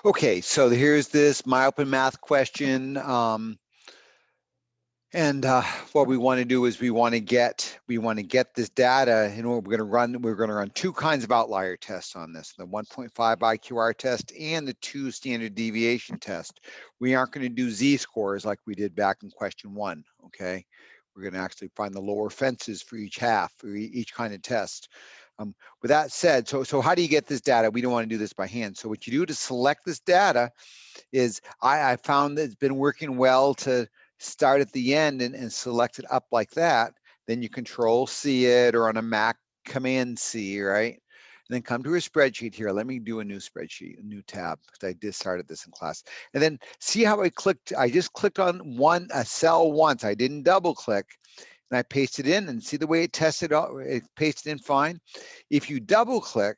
Okay, so here's this open math question. What we want to do is we want to get this data, and we're going to run two kinds of outlier tests on this: the 1.5 IQR test and the 2 standard deviation test. We aren't going to do z-scores like we did back in question 1. Okay, we're going to actually find the lower fences for each half, for each kind of test. With that said, so how do you get this data? We don't want to do this by hand. So what you do to select this data is I found that it's been working well to start at the end and select it up like that. Then you Control C it, or on a Mac Command C, right? And then come to a spreadsheet here. Let me do a new spreadsheet, a new tab, because I just started this in class. And then see how I just clicked on a cell once. I didn't double click. And I pasted in, and see the way it tested out, it pasted in fine. If you double click,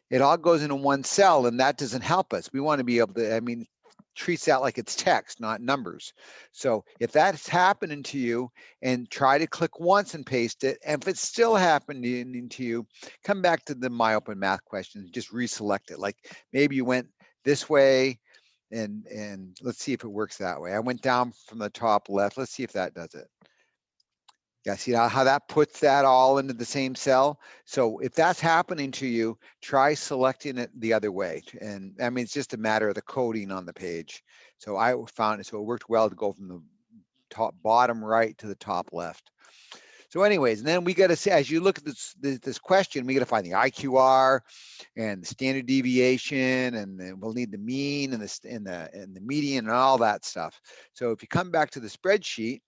it all goes into one cell, and that doesn't help us. We want to be able to, treats that like it's text, not numbers. So if that's happening to you, and try to click once and paste it, and if it's still happening to you, come back to the open math questions, just reselect it. Like maybe you went this way, and let's see if it works that way. I went down from the top left. Let's see if that does it. Yeah, see how that puts that all into the same cell? So if that's happening to you, try selecting it the other way. And it's just a matter of the coding on the page. So I found it, so it worked well to go from the bottom right to the top left. So anyways, and then we got to say, as you look at this question, we got to find the IQR and the standard deviation, and then we'll need the mean and the median and all that stuff. So if you come back to the spreadsheet,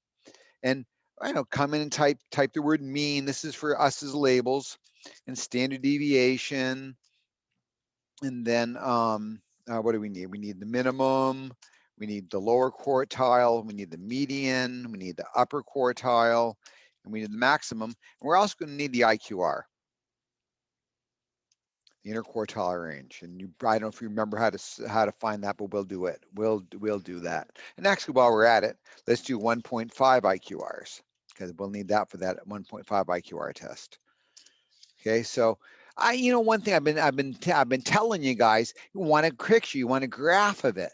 and come in and type the word mean. This is for us as labels, and standard deviation. And then what do we need? We need the minimum. We need the lower quartile. We need the median. We need the upper quartile, and we need the maximum. And we're also going to need the IQR, the interquartile range. And I don't know if you remember how to find that, but we'll do it. We'll do that. And actually, while we're at it, let's do 1.5 IQRs, because we'll need that for that 1.5 IQR test. Okay, so one thing I've been telling you guys, you want a picture, you want a graph of it.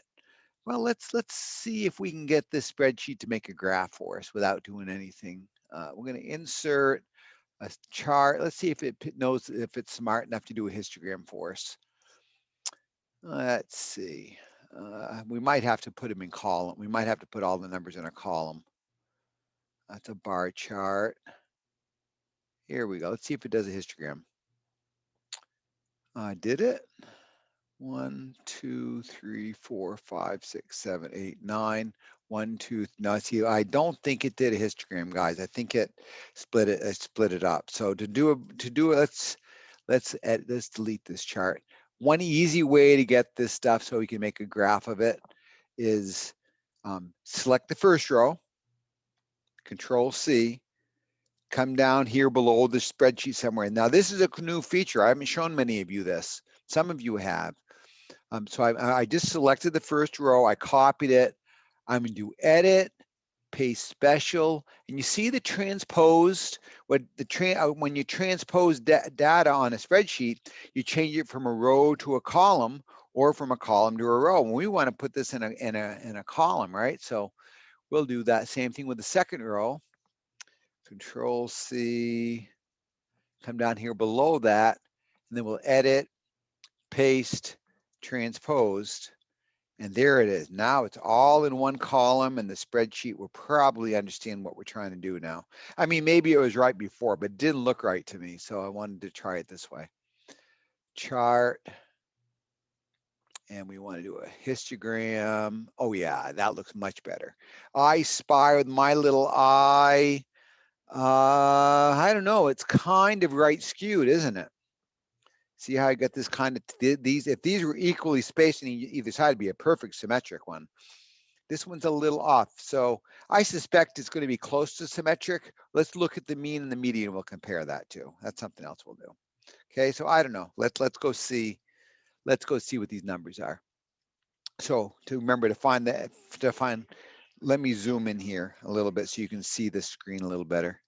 Well, let's see if we can get this spreadsheet to make a graph for us without doing anything. We're going to insert a chart. Let's see if it knows, if it's smart enough to do a histogram for us. Let's see. We might have to put them in column. We might have to put all the numbers in a column. That's a bar chart. Here we go. Let's see if it does a histogram. Did it? 1, 2, 3, 4, 5, 6, 7, 8, 9. 1, 2. No, see, I don't think it did a histogram, guys. I think it split it up. So to do it, let's delete this chart. One easy way to get this stuff so we can make a graph of it is select the first row, Control C, come down here below the spreadsheet somewhere. Now this is a new feature. I haven't shown many of you this. Some of you have. So I just selected the first row. I copied it. I'm going to do Edit, Paste Special, and you see the transposed. When you transpose data on a spreadsheet, you change it from a row to a column, or from a column to a row. And we want to put this in a column, right? So we'll do that same thing with the second row. Control C, come down here below that, and then we'll Edit, Paste, Transposed, and there it is. Now it's all in one column, and the spreadsheet will probably understand what we're trying to do now. Maybe it was right before, but it didn't look right to me, so I wanted to try it this way. Chart, and we want to do a histogram. Oh yeah, that looks much better. I spy with my little eye. I don't know, it's kind of right skewed, isn't it? See how I got this kind of, if these were equally spaced on either side, it'd be a perfect symmetric one. This one's a little off, so I suspect it's going to be close to symmetric. Let's look at the mean and the median. We'll compare that too. That's something else we'll do. Okay, so I don't know. Let's go see. Let's go see what these numbers are. So to remember to find that, let me zoom in here a little bit so you can see the screen a little better.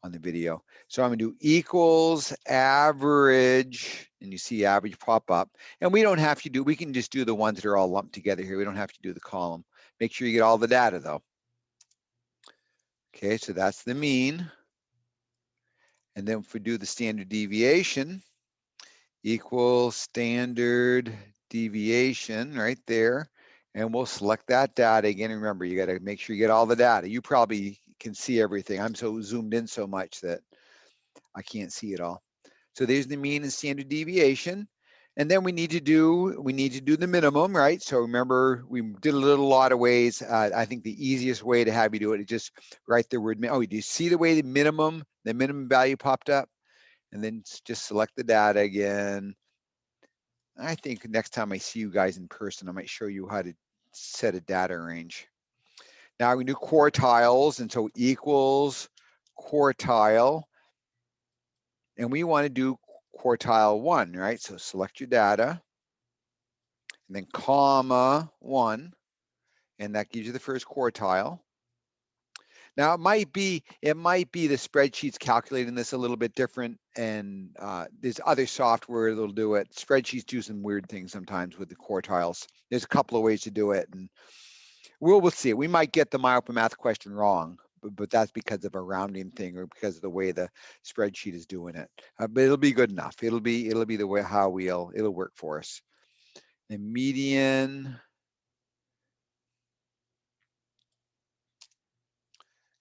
on the video. So I'm gonna do equals average, and you see average pop up. And we don't have to do, we can just do the ones that are all lumped together here. We don't have to do the column. Make sure you get all the data though. Okay, so that's the mean. And then if we do the standard deviation, equals standard deviation right there. And we'll select that data again. Remember, you got to make sure you get all the data. You probably can see everything. I'm so zoomed in so much that I can't see it all. So there's the mean and standard deviation. And then we need to do the minimum, right? So remember, we did a lot of ways. I think the easiest way to have you do it is just write the word, oh, do you see the way the minimum value popped up? And then just select the data again. I think next time I see you guys in person, I might show you how to set a data range. Now we do quartiles, and so equals quartile. And we want to do quartile 1, right? So select your data, and then comma 1, and that gives you the first quartile. Now it might be the spreadsheet's calculating this a little bit different, and there's other software that'll do it. Spreadsheets do some weird things sometimes with the quartiles. There's a couple of ways to do it, and we'll see. We might get the Um Iqr math question wrong, but that's because of a rounding thing or because of the way the spreadsheet is doing it. But it'll be good enough. It'll be the way how it'll work for us. The median.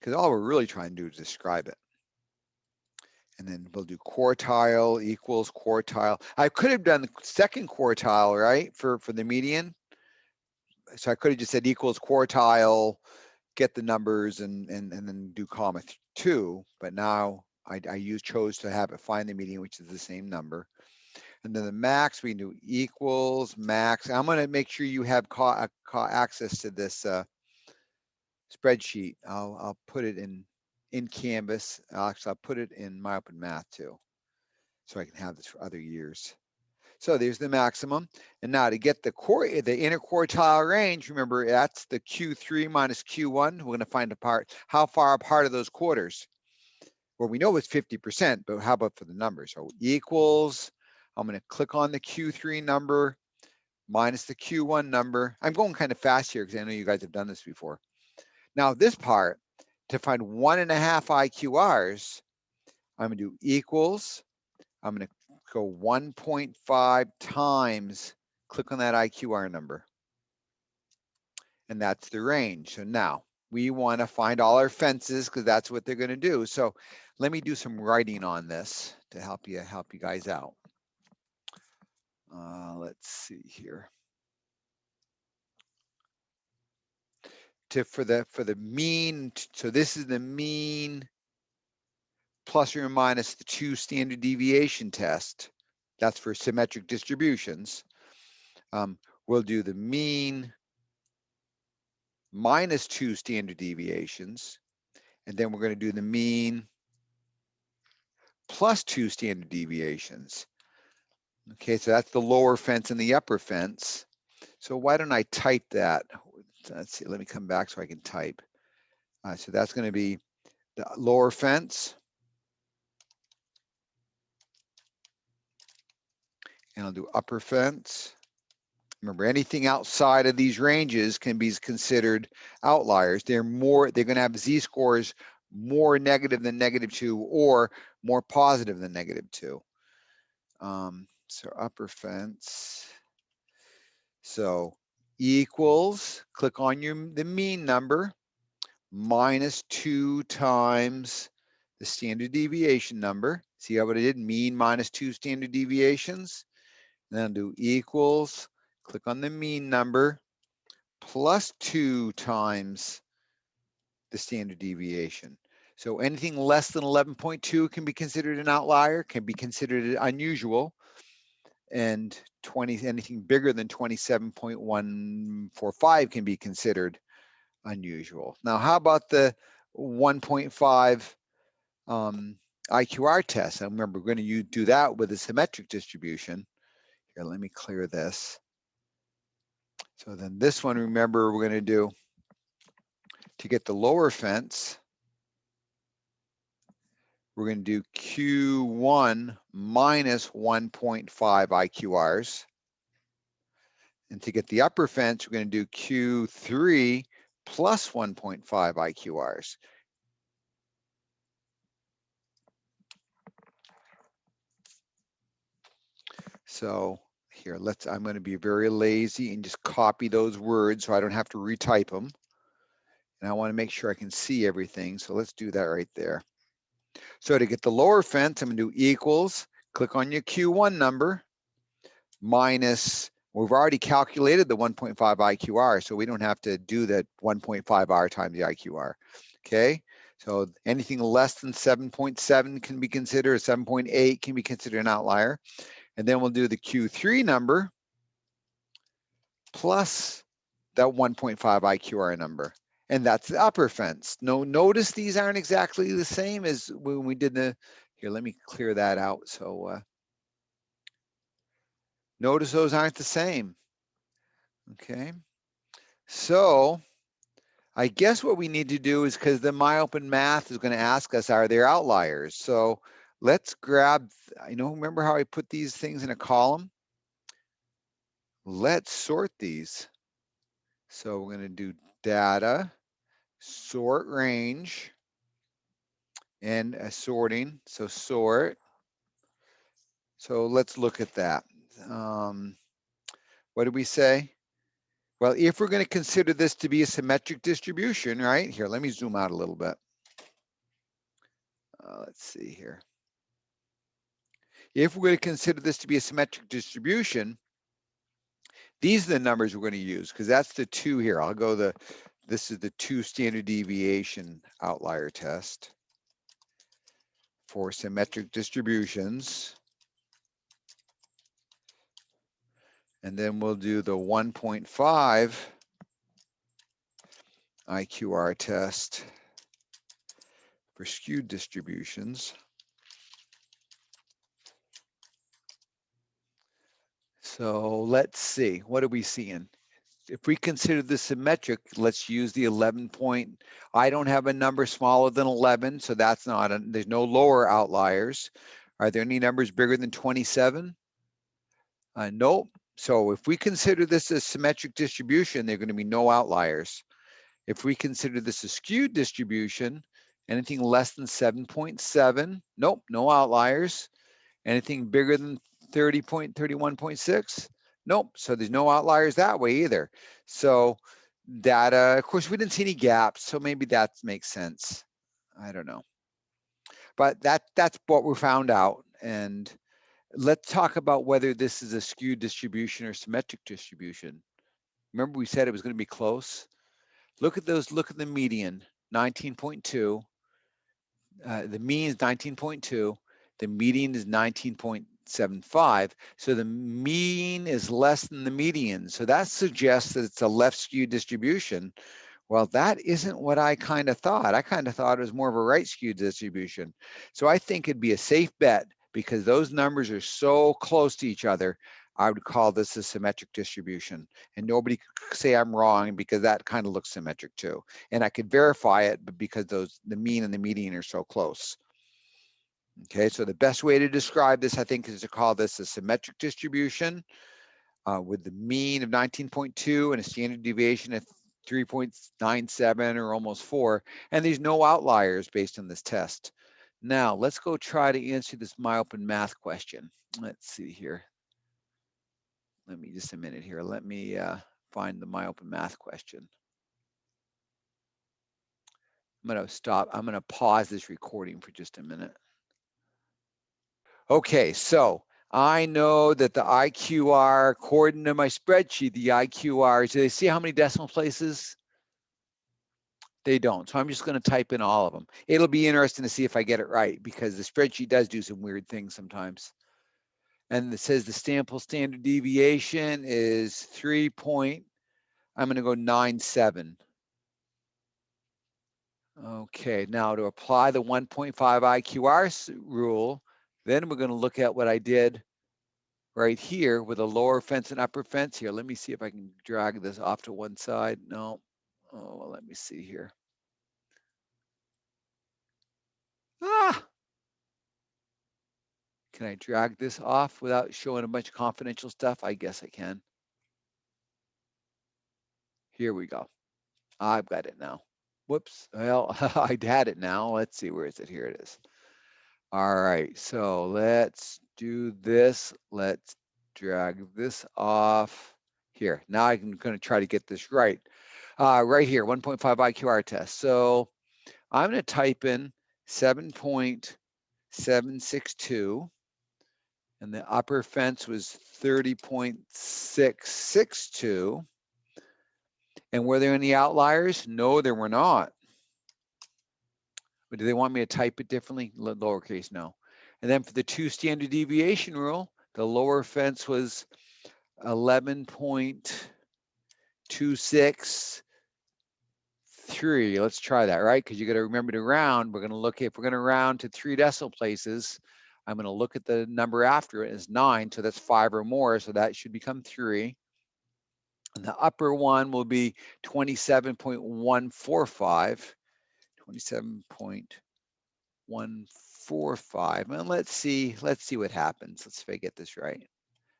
Because all we're really trying to do is describe it. And then we'll do quartile equals quartile. I could have done the second quartile, right, for the median. So I could have just said equals quartile, get the numbers, and then do comma 2. But now I chose to have it find the median, which is the same number. And then the max, we do equals max. I'm going to make sure you have access to this spreadsheet. I'll put it in Canvas. Actually, I'll put it in my Open Math too, so I can have this for other years. So there's the maximum. And now to get the interquartile range, remember that's the Q3 minus Q1. We're going to find how far apart are those quarters? Well, we know it's 50%, but how about for the numbers? So equals, I'm going to click on the Q3 number minus the Q1 number. I'm going kind of fast here because I know you guys have done this before. Now this part, to find 1.5 IQRs, I'm going to do equals. I'm going to go 1.5 times, click on that IQR number. And that's the range. So now we want to find all our fences because that's what they're going to do. So let me do some writing on this to help you guys out. Let's see here. For the mean, so this is the mean plus or minus the 2 standard deviation test. That's for symmetric distributions. We'll do the mean minus 2 standard deviations, and then we're going to do the mean plus 2 standard deviations. Okay, so that's the lower fence and the upper fence. So why don't I type that? Let's see, let me come back so I can type. So that's going to be the lower fence. And I'll do upper fence. Remember, anything outside of these ranges can be considered outliers. They're going to have z-scores more negative than -2 or more positive than -2. So upper fence. So equals, click on the mean number, minus 2 times the standard deviation number. See how what I did? Mean minus 2 standard deviations. And then do equals, click on the mean number, plus 2 times the standard deviation. So anything less than 11.2 can be considered an outlier, can be considered unusual, and anything bigger than 27.145 can be considered unusual. Now, how about the 1.5 IQR test? And remember, we're going to do that with a symmetric distribution. Here, let me clear this. So then this one, remember, we're going to do to get the lower fence. we're going to do Q1 minus 1.5 IQRs. And to get the upper fence, we're going to do Q3 plus 1.5 IQRs. So here, I'm going to be very lazy and just copy those words so I don't have to retype them. And I want to make sure I can see everything. So let's do that right there. So to get the lower fence, I'm going to do equals, click on your Q1 number, minus, we've already calculated the 1.5 IQR, so we don't have to do that 1.5 R times the IQR. Okay, so anything less than 7.7 can be considered, 7.8 can be considered an outlier. And then we'll do the Q3 number plus that 1.5 IQR number. And that's the upper fence. Notice these aren't exactly the same as when we did here, let me clear that out. So notice those aren't the same. Okay. So I guess what we need to do is, because the MyOpenMath is going to ask us, are there outliers? So let's grab, remember how I put these things in a column? Let's sort these. So we're going to do data, sort range, and a sorting. So sort. So let's look at that. What did we say? Well, if we're going to consider this to be a symmetric distribution, right? Here, let me zoom out a little bit. Let's see here. If we're going to consider this to be a symmetric distribution, these are the numbers we're going to use, because that's the 2 here. This is the 2 standard deviation outlier test for symmetric distributions. And then we'll do the 1.5 IQR test for skewed distributions. So let's see, what are we seeing? If we consider this symmetric, let's use the 11 point. I don't have a number smaller than 11, so that's not, there's no lower outliers. Are there any numbers bigger than 27? Nope. So if we consider this a symmetric distribution, there are going to be no outliers. If we consider this a skewed distribution, anything less than 7.7, nope, no outliers. Anything bigger than 30.31.6, nope. So there's no outliers that way either. So data, of course, we didn't see any gaps, so maybe that makes sense. I don't know. But that's what we found out. And let's talk about whether this is a skewed distribution or symmetric distribution. Remember we said it was going to be close? Look at those, look at the median, 19.2. The mean is 19.2. The median is 19.75. So the mean is less than the median. So that suggests that it's a left skewed distribution. Well, that isn't what I kind of thought. I kind of thought it was more of a right skewed distribution. So I think it'd be a safe bet, because those numbers are so close to each other. I would call this a symmetric distribution, and nobody could say I'm wrong, because that kind of looks symmetric too. And I could verify it, but because the mean and the median are so close. Okay, so the best way to describe this, I think, is to call this a symmetric distribution with the mean of 19.2 and a standard deviation of 3.97 or almost 4, and there's no outliers based on this test. Now, let's go try to answer this MyOpenMath question. Let's see here. Let me just a minute here. Let me find the MyOpenMath question. I'm going to stop. I'm going to pause this recording for just a minute. Okay, so I know that the IQR, according to my spreadsheet, the IQR, do they see how many decimal places? They don't. So I'm just going to type in all of them. It'll be interesting to see if I get it right, because the spreadsheet does do some weird things sometimes. And it says the sample standard deviation is 3 point, I'm going to go 97. Okay, now to apply the 1.5 IQR rule, then we're going to look at what I did right here with a lower fence and upper fence here. Let me see if I can drag this off to one side. No. Oh, well, let me see here. Ah, Can I drag this off without showing a bunch of confidential stuff? I guess I can. Here we go. I've got it now. Whoops. Well, I had it now. Let's see, where is it? Here it is. All right, so let's do this. Let's drag this off here. Now I'm going to try to get this right. Right here, 1.5 IQR test. So I'm going to type in 7.762, and the upper fence was 30.662. And were there any outliers? No, there were not. But do they want me to type it differently? Lowercase, no. And then for the 2 standard deviation rule, the lower fence was 11.263. Let's try that, right? Because you got to remember to round. We're going to look, if we're going to round to 3 decimal places, I'm going to look at the number after it as 9. So that's 5 or more. So that should become 3. And the upper one will be 27.145. 27.145. And let's see what happens. Let's see if I get this right.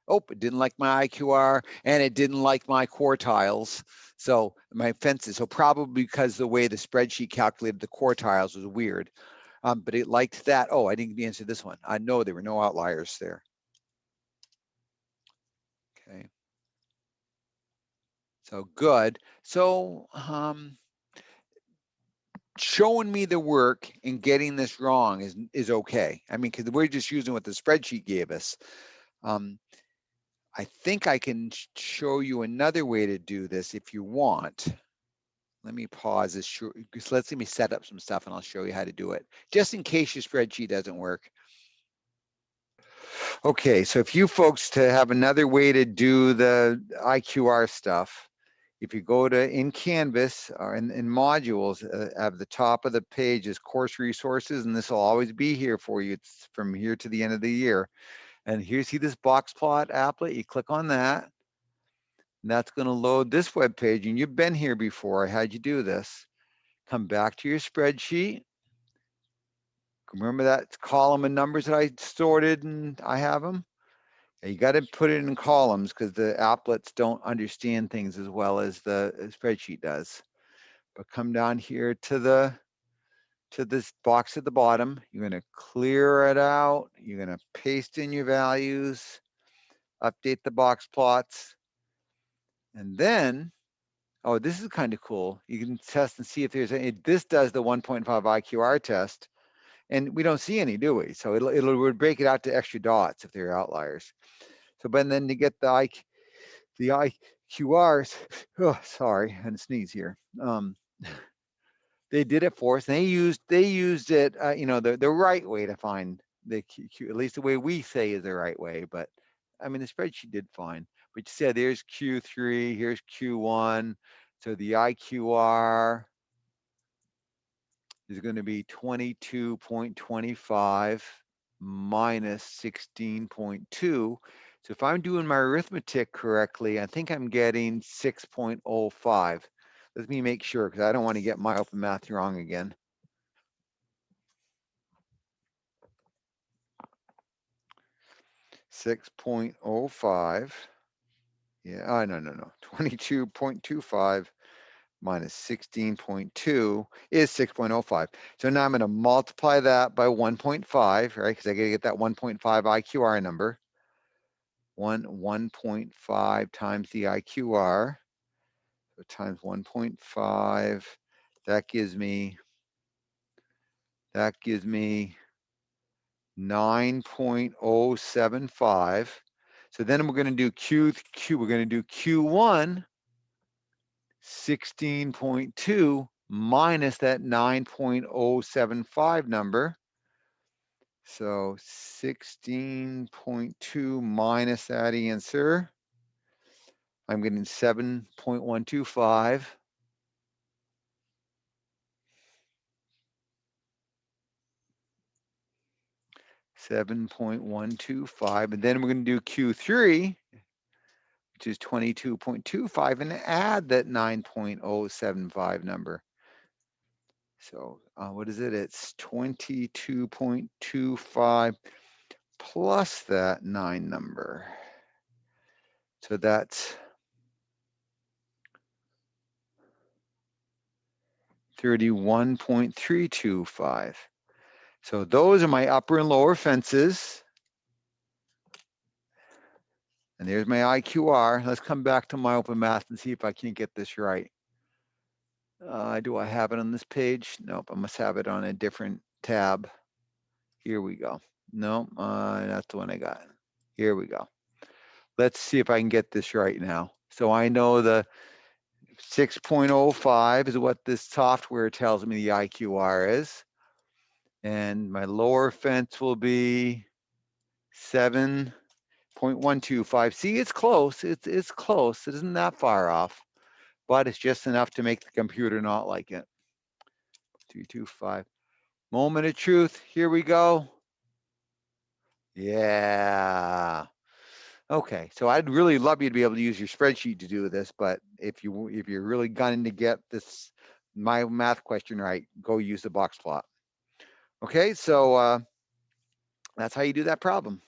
Oh, it didn't like my IQR, and it didn't like my quartiles. So my fences. So probably because the way the spreadsheet calculated the quartiles was weird. But it liked that. Oh, I didn't answer this one. I know there were no outliers there. Okay. So good. So showing me the work and getting this wrong is okay. I mean, because we're just using what the spreadsheet gave us. I think I can show you another way to do this if you want. Let me pause this. Let me set up some stuff and I'll show you how to do it, just in case your spreadsheet doesn't work. Okay, so if you folks to have another way to do the IQR stuff, if you go to in Canvas or in modules, at the top of the page is course resources, and this will always be here for you. It's from here to the end of the year. And here, see this Boxplot applet? You click on that. And that's going to load this web page. And you've been here before. I had you do this. Come back to your spreadsheet. Remember that column and numbers that I sorted and I have them? You got to put it in columns because the applets don't understand things as well as the spreadsheet does. But come down here to this box at the bottom. You're going to clear it out. You're going to paste in your values, update the box plots, and then, oh, this is kind of cool. You can test and see if there's any. This does the 1.5 IQR test, and we don't see any, do we? So it'll break it out to extra dots if there are outliers. So, but then to get the IQRs, oh, sorry, I had to sneeze here. They did it for us. And they used it, the right way to find the Q, at least the way we say is the right way. But I mean, the spreadsheet did fine. But you said there's Q3, here's Q1. So the IQR is going to be 22.25 minus 16.2. So if I'm doing my arithmetic correctly, I think I'm getting 6.05. Let me make sure, because I don't want to get my open math wrong again. $6.05. Yeah, no. 22.25 minus 16.2 is 6.05. So now I'm going to multiply that by 1.5, right? Because I got to get that 1.5 IQR number. 1.5 times the IQR. So times 1.5, that gives me 9.075. So then we're going to do we're going to do Q1, 16.2 minus that 9.075 number. So 16.2 minus that answer, I'm getting 7.125. 7.125, and then we're going to do Q3, which is 22.25, and add that 9.075 number. So what is it? It's 22.25 plus that 9 number. So that's 31.325. So those are my upper and lower fences. And there's my IQR. Let's come back to my open math and see if I can't get this right. Do I have it on this page? Nope, I must have it on a different tab. Here we go. No, that's the one I got. Here we go. Let's see if I can get this right now. So I know the 6.05 is what this software tells me the IQR is. And my lower fence will be 7.125. See, it's close. It's close. It isn't that far off, but it's just enough to make the computer not like it. 325. Moment of truth. Here we go. Yeah. Okay, so I'd really love you to be able to use your spreadsheet to do this, but if you're really gunning to get this my math question right, go use the Boxplot. Okay, so that's how you do that problem.